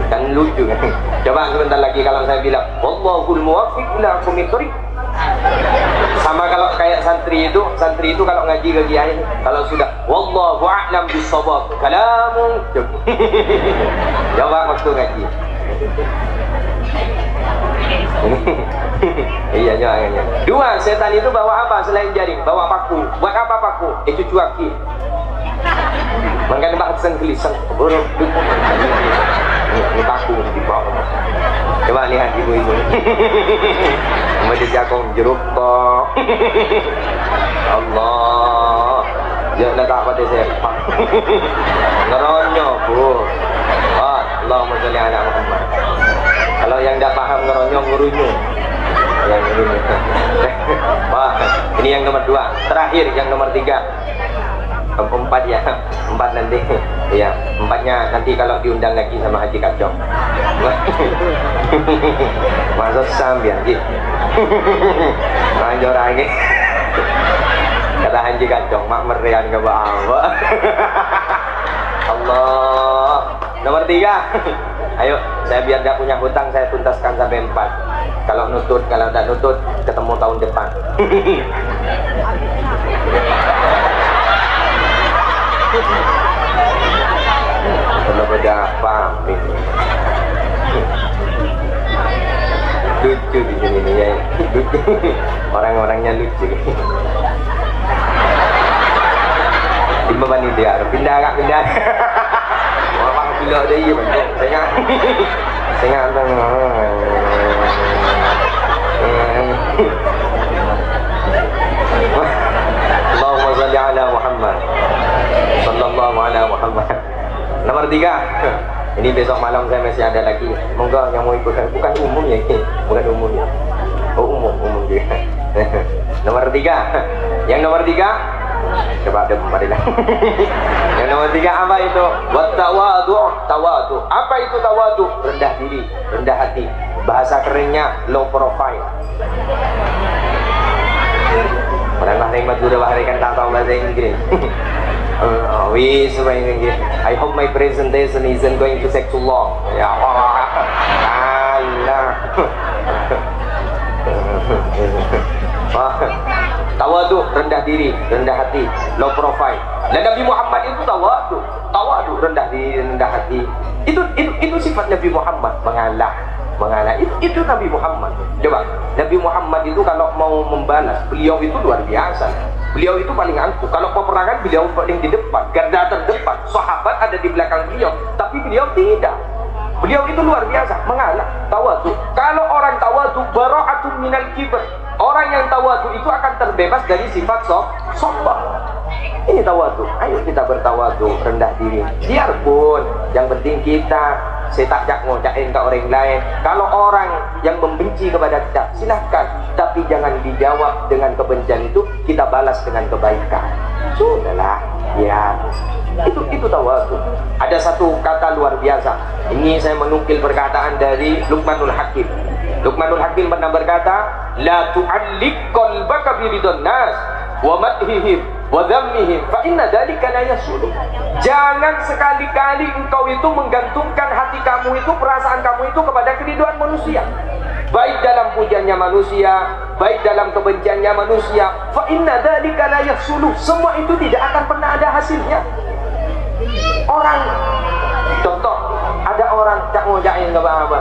Kan lucu kan. Coba sebentar lagi kalau saya bilang wallahul muwaffiq ila aqwamit thoriq. Sama kalau kayak santri itu kalau ngaji ke kiai, kalau sudah wallahu a'lam bis-shawab kalamun. Coba waktu ngaji. Iya jangan. Dua, setan itu bawa apa selain jaring? Bawa paku. Buat apa paku? Itu cuaki. Makanya bahas sengkelisang buruk. Ini paku di bawah. Coba lihat ibu-ibu. Mau jagung jeruk kok. Allah. Jangan tak pada sepak. Ngeronyo bu. Oh, Allahumma sholli ala Muhammad. Kalau yang tidak paham ngeronyo ngurunyo. Yang ini. Wah, ini yang nomor 2. Terakhir yang nomor 3. Empat ya, 4 nanti. Iya, 4-nya nanti kalau diundang lagi sama Haji Kacong. Masuk sambian gitu. Lanjut lagi. Kata Haji Kacong, mak merian ke bawah. Allah. Nomor 3. Ayo, saya biar tidak punya hutang, saya tuntaskan sampai 4. Kalau nutut, kalau tidak nutut, ketemu tahun depan. Kalau beda apa? Lucu di sini nih ya. Lucu. Orang-orangnya lucu. Di mana nih dia? Pindah kak, pindah. Orang gila dia iya betul. Saya ngantang. Allahumma sholli ala Muhammad. Sallallahu ala Muhammad. Nomor 3. Ini besok malam saya masih ada lagi. Monggo yang mau ikutkan, bukan umum ya ini, bukan umum ya. Oh umum juga. Nomor 3. Yang nomor 3. Coba ada marilah. Yang nomor 3 apa itu? Wat tawadu. Apa itu tawadu? Rendah diri, rendah hati. Bahasa kerennya low profile. Orang bahasa Madura bahasa kan tak tahu bahasa Inggris. I hope my presentation isn't going to take too long. Ya Allah. Tawadu, rendah diri, rendah hati, low profile. Dan Nabi Muhammad itu tawadu, rendah diri, rendah hati. Itu sifat Nabi Muhammad, mengalah. Itu Nabi Muhammad. Coba, Nabi Muhammad itu kalau mau membalas, beliau itu luar biasa. Beliau itu paling angkuh. Kalau peperangan beliau paling di depan, garda terdepan. Sahabat ada di belakang beliau, tapi beliau tidak. Beliau itu luar biasa, mengalah, tawadu. Kalau orang tawadu, bara'atun minal kibr. Orang yang tawadu itu akan terbebas dari sifat sombong. Ini tawadu. Ayo kita bertawadu, rendah diri. Biarpun yang penting kita setak ngojain ke orang lain. Kalau orang yang membenci kepada kita, silahkan, tapi jangan dijawab dengan kebencian itu, kita balas dengan kebaikan. Sudahlah, ya. Itu tawadu. Ada satu kata luar biasa. Ini saya menukil perkataan dari Luqmanul Hakim. Luqmanul Hakim pernah berkata, la tu'alliq qalbaka bi ridwan nas wa madhihim wa dhammihim fa inna dzalika la yasulu. Jangan sekali-kali engkau itu menggantungkan hati kamu itu, perasaan kamu itu kepada keriduan manusia. Baik dalam pujiannya manusia, baik dalam kebenciannya manusia. Fa inna dzalika la yasulu. Semua itu tidak akan pernah ada hasilnya. Orang contoh, ada orang tak mau jain ke apa?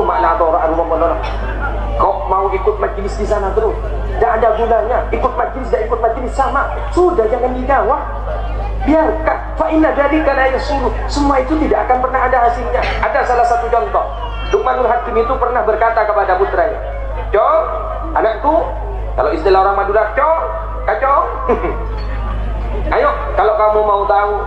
Makna orang rumah menolong. Kau mau ikut majelis di sana terus, tidak ada gunanya. Ikut majelis, tidak ikut majelis sama. Sudah, jangan dijawab. Biarkan. Fa inna dzalika la yasulu. Semua itu tidak akan pernah ada hasilnya. Ada salah satu contoh. Luqmanul Hakim itu pernah berkata kepada putranya, "Cok, anakku, kalau istilah orang Madura, cok, kacau. Ayo, kalau kamu mau tahu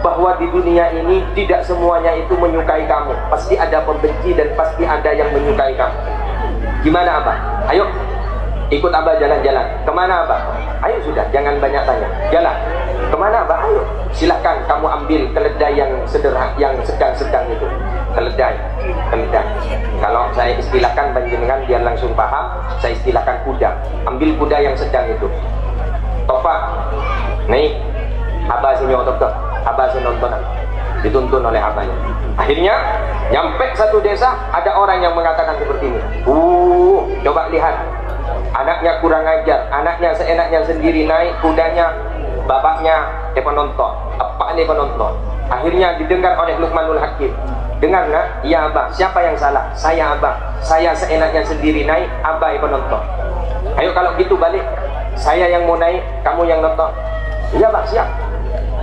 bahwa di dunia ini tidak semuanya itu menyukai kamu, pasti ada pembenci dan pasti ada yang menyukai kamu. Gimana Abah? Ayo ikut Abah jalan-jalan. Kemana Abah? Ayo sudah, jangan banyak tanya. Jalan. Kemana Abah? Ayo. Silahkan kamu ambil keledai yang sederhana, yang sedang-sedang itu. Keledai. Kalau saya istilahkan panjenengan biar langsung paham, saya istilahkan kuda. Ambil kuda yang sedang itu. Topak. Nih, Abah sini otot. Abah nonton. dituntun oleh abahnya. Akhirnya nyampe satu desa, ada orang yang mengatakan seperti ini, coba lihat, anaknya kurang ajar, anaknya seenaknya sendiri naik kudanya, bapaknya penonton, apa ini penonton. Akhirnya didengar oleh Luqmanul Hakim, dengar nak, iya abah, siapa yang salah? Saya abah, saya seenaknya sendiri naik, abah yang penonton. Ayo kalau gitu balik, saya yang mau naik, kamu yang nonton. Iya bang, siap.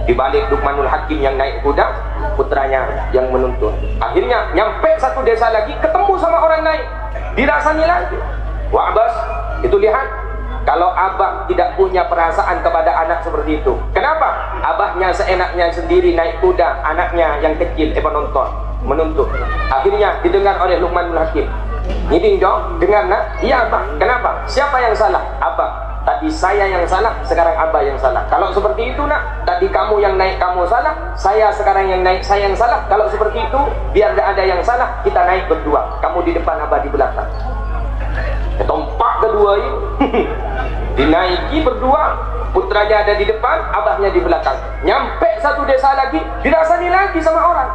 Dibalik Luqmanul Hakim yang naik kuda, putranya yang menuntun. Akhirnya nyampe satu desa lagi, ketemu sama orang naik, dirasani lagi. Wah Abbas, itu lihat, kalau abah tidak punya perasaan kepada anak seperti itu. Kenapa? Abahnya seenaknya sendiri naik kuda, anaknya yang kecil penonton, menuntut. Akhirnya didengar oleh Luqmanul Hakim. Nyiding dong, dengar nak? Iya abah. Kenapa? Siapa yang salah? Abah. Tadi saya yang salah, sekarang abah yang salah. Kalau seperti itu nak, tadi kamu yang naik kamu salah, saya sekarang yang naik saya yang salah. Kalau seperti itu, biar tidak ada yang salah, kita naik berdua. Kamu di depan, abah di belakang. Tompak kedua ini dinaiki berdua, putranya ada di depan, abahnya di belakang. Nyampe satu desa lagi, dirasani lagi sama orang.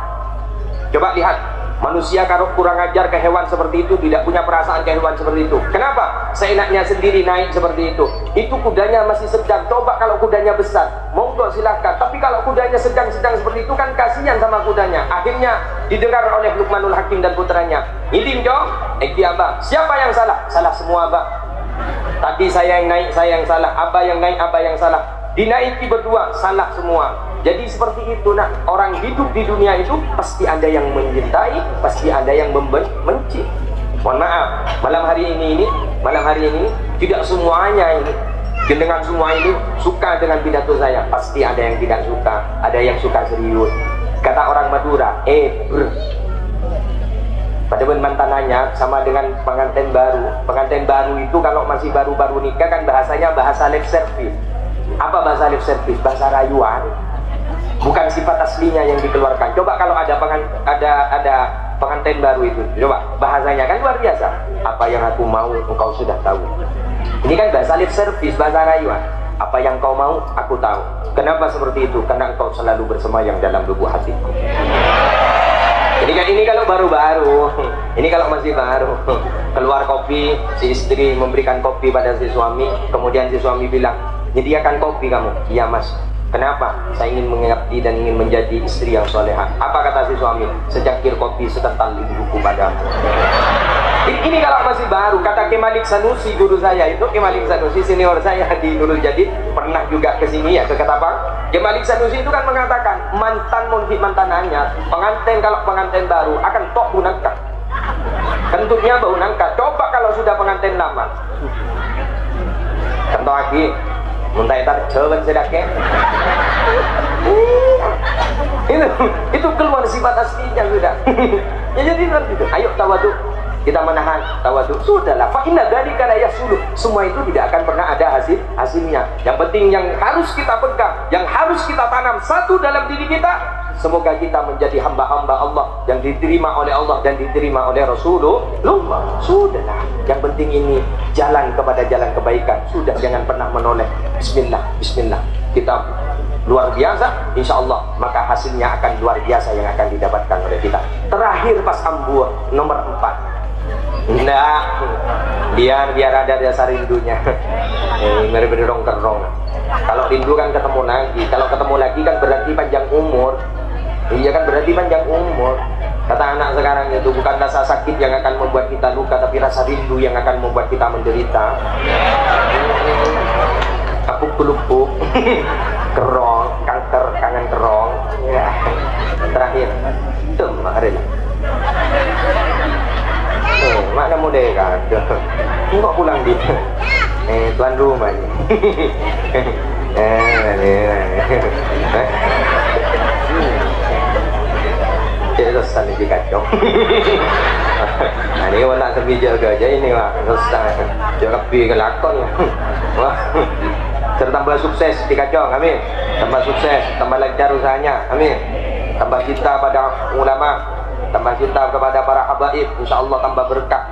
Coba lihat, manusia kalau kurang ajar ke hewan seperti itu, tidak punya perasaan ke hewan seperti itu. Kenapa? Seenaknya sendiri naik seperti itu. Itu kudanya masih sedang. Coba kalau kudanya besar, monggo silakan. Tapi kalau kudanya sedang-sedang seperti itu kan kasihan sama kudanya. Akhirnya didengar oleh Luqmanul Hakim dan putranya. Ngiding dong, abah. Siapa yang salah? Salah semua abah. Tadi saya yang naik, saya yang salah. Abah yang naik, abah yang salah. Dinaiki berdua, salah semua. Jadi seperti itu nak, orang hidup di dunia itu pasti ada yang mencintai, pasti ada yang membenci. Mohon maaf, malam hari ini tidak semuanya ini dengan semua ini suka dengan pidato saya. Pasti ada yang tidak suka, ada yang suka serius. Kata orang Madura, pada mantananya sama dengan pengantin baru. Pengantin baru itu kalau masih baru-baru nikah kan bahasanya bahasa lip service. Apa bahasa lip service? Bahasa rayuan. Bukan sifat aslinya yang dikeluarkan. Coba kalau ada pengantin baru itu, coba bahasanya kan luar biasa. Apa yang aku mau engkau sudah tahu. Ini kan bahasa lip service, bahasa rayuan. Apa yang kau mau aku tahu. Kenapa seperti itu? Karena engkau selalu bersemayam dalam lubuk hatiku. Ini kalau baru-baru, ini kalau masih baru, keluar kopi, si istri memberikan kopi pada si suami, kemudian si suami bilang, nyediakan kopi kamu. Iya mas. Kenapa? Saya ingin mengabdi dan ingin menjadi istri yang soleha. Apa kata si suami? Secangkir kopi sekental rinduku padamu. Ini kalau masih baru. Kata Ki Malik Sanusi, guru saya itu, Ki Malik Sanusi senior saya di Nurul Jadid, pernah juga ke sini ya, ke Ketapang. Ki Malik Sanusi itu kan mengatakan, mantan anyar, pengantin kalau pengantin baru akan tok bunangkat. Kentutnya bau nangkat. Coba kalau sudah pengantin lama. Contoh lagi. Muntai tar jawaban sedake. Itu keluar sifat aslinya sudah. Ya jadi nanti itu. Ayo tawadu. Kita menahan tawadu. Sudahlah. Fa inna dzalika la yasulu. Semua itu tidak akan pernah ada hasilnya. Yang penting yang harus kita pegang, yang harus kita tanam satu dalam diri kita. Semoga kita menjadi hamba-hamba Allah yang diterima oleh Allah dan diterima oleh Rasulullah. Sudahlah. Yang penting ini jalan kepada jalan kebaikan. Sudah, jangan pernah menoleh. Bismillah, bismillah. Kita luar biasa, insya Allah. Maka hasilnya akan luar biasa yang akan didapatkan oleh kita. Terakhir pas Ambua nomor 4. Nah, biar ada dasar rindunya. Bener-bener rong-kerong. Kalau rindu kan ketemu lagi. Kalau ketemu lagi kan berarti panjang umur. Iya kan berarti panjang umur. Kata anak sekarang itu, bukan rasa sakit yang akan membuat kita luka, tapi rasa rindu yang akan membuat kita menderita. Kapuk-kelupuk, kerong, kanker, kangen kerong. Ya. Terakhir, kemarin. Mana muda kan? Enggak pulang di. Tuan rumah ini. Susah nih dikacau. Nah ini warna kebijar aja ini wah susah. Jangan lebih kelakon ya. Wah, tambah sukses dikacau, amin. Tambah sukses, tambah lancar usahanya, amin. Tambah cinta pada ulama, tambah cinta kepada para habaib, insya Allah tambah berkah,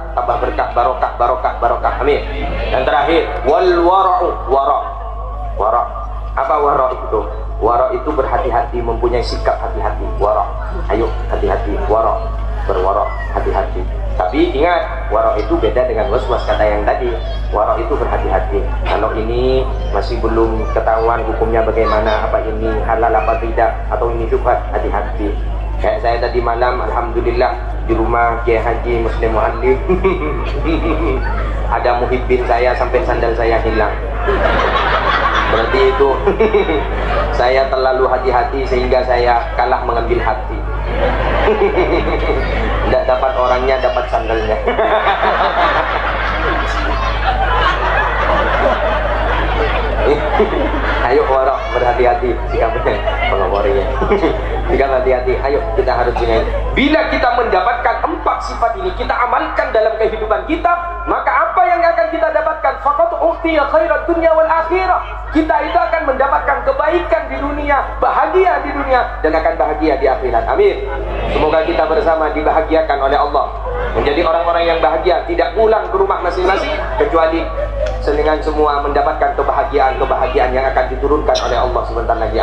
barokah, amin. Dan terakhir, wal wara'u, wara'. Apa wara' itu? Wara itu berhati-hati, mempunyai sikap hati-hati. Wara, ayo hati-hati. Wara, berwara, hati-hati. Tapi ingat, wara itu beda dengan waswas kata yang tadi. Wara itu berhati-hati. Kalau ini masih belum ketahuan hukumnya bagaimana, apa ini halal apa tidak, atau ini syubhat, hati-hati. Kayak saya tadi malam, alhamdulillah di rumah Kiai Haji Muslim Muallim ada muhibbin saya sampai sandal saya hilang. Berarti itu saya terlalu hati-hati sehingga saya kalah mengambil hati. Tidak dapat orangnya, dapat sandalnya. Ayo wara, berhati-hati sikapnya pengawarnya. Sikap hati-hati, ayo kita harus punya. Bila kita mendapatkan 4 sifat ini, kita amalkan dalam kehidupan kita, maka apa yang akan kita dapatkan? Faqad u'tiya khairat dunya wal akhirah. Kita itu akan mendapatkan kebaikan di dunia, bahagia di dunia, dan akan bahagia di akhirat. Amin. Semoga kita bersama dibahagiakan oleh Allah, menjadi orang-orang yang bahagia, tidak pulang ke rumah masing-masing kecuali dengan semua mendapatkan kebahagiaan yang akan diturunkan oleh Allah sebentar lagi.